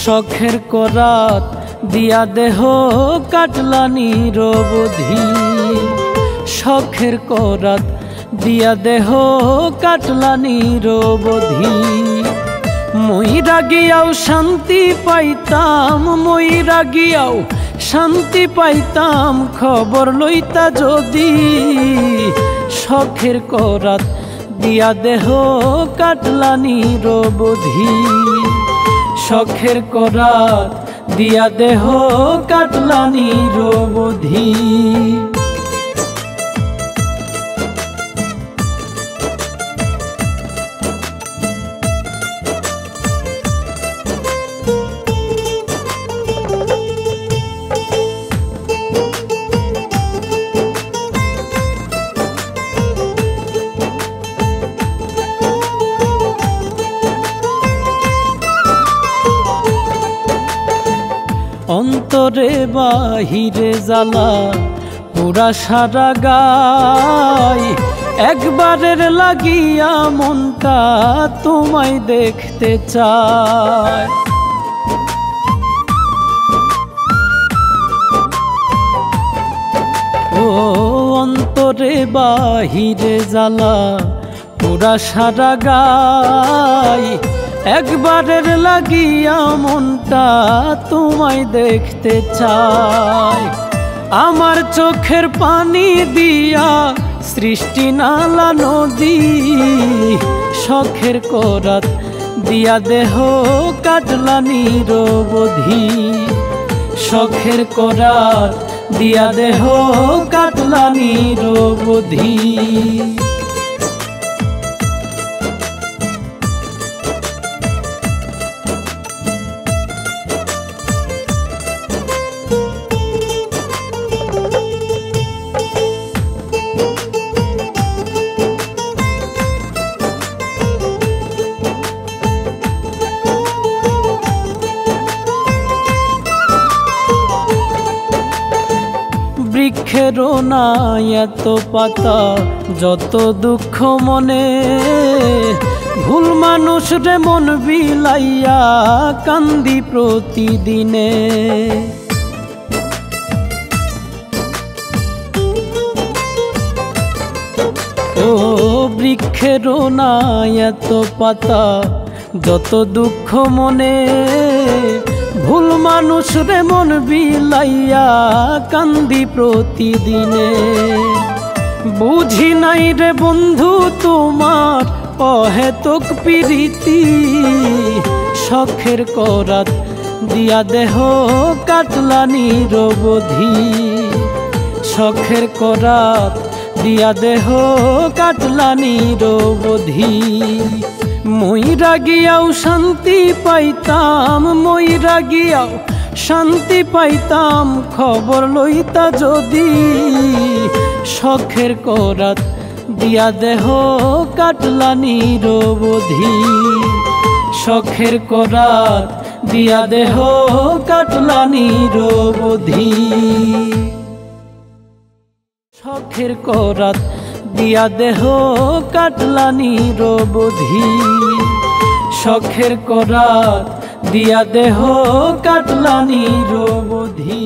শখের করাত দিয়া দেহ কাটলা নিরবধি, শখের করাত দিয়া দেহ কাটলা নিরবধি। মইরা গিয়াও শান্তি পাইতাম, মইরা গিয়াও শান্তি পাইতাম, খবর লইতা যদি শখের করাত দিয়া দেহ কাটলা নিরবধি, শখের করাত দিয়া দেহ কাটলা নিরবধি। অন্তরে বাহিরে জ্বালা পুরা সারা গায়, একবারের লাগিয়া মনটা তোমায় দেখতে চায়। ও অন্তরে বাহিরে জ্বালা পুরা সারা গায়, একবারের লাগিয়া মনটা তোমায় দেখতে চায়। আমার চোখের পানি দিয়া সৃষ্টি নালা নদী, শখের করাত দিয়া দেহ কাটলা নিরবধি, শখের করাত দিয়া দেহ কাটলা নিরবধি। বৃক্ষেরও নাই এত পাতা, যত দুঃখ মনে, ভুল মানুষ রে মন বিলাইয়া কান্দি প্রতিদিনে। ও বৃক্ষেরও নাই এত পাতা, যত দুঃখ মনে, ভুল মানুষ রে মন বিলাইয়া কান্দি প্রতিদিনে। বুঝি নাই রে বন্ধু তোমার অহেতুক প্রীতি, শখের করাত দিয়া দেহ কাটলা নিরবধি, শখের করাত দিয়া দেহ কাটলা নিরবধি। মইরা গিয়াও শান্তি পাইতাম, মইরা গিয়াও শান্তি পাইতাম, খবর লইতা যদি শখের করাত দিয়া দেহ কাটলা নিরবধি, শখের করাত দিয়া দেহ কাটলা নিরবধি, শখের করাত দিয়া দেহ কাটলা নিরবধি, শখের করাত দিয়া দেহ কাটলা নিরবধি।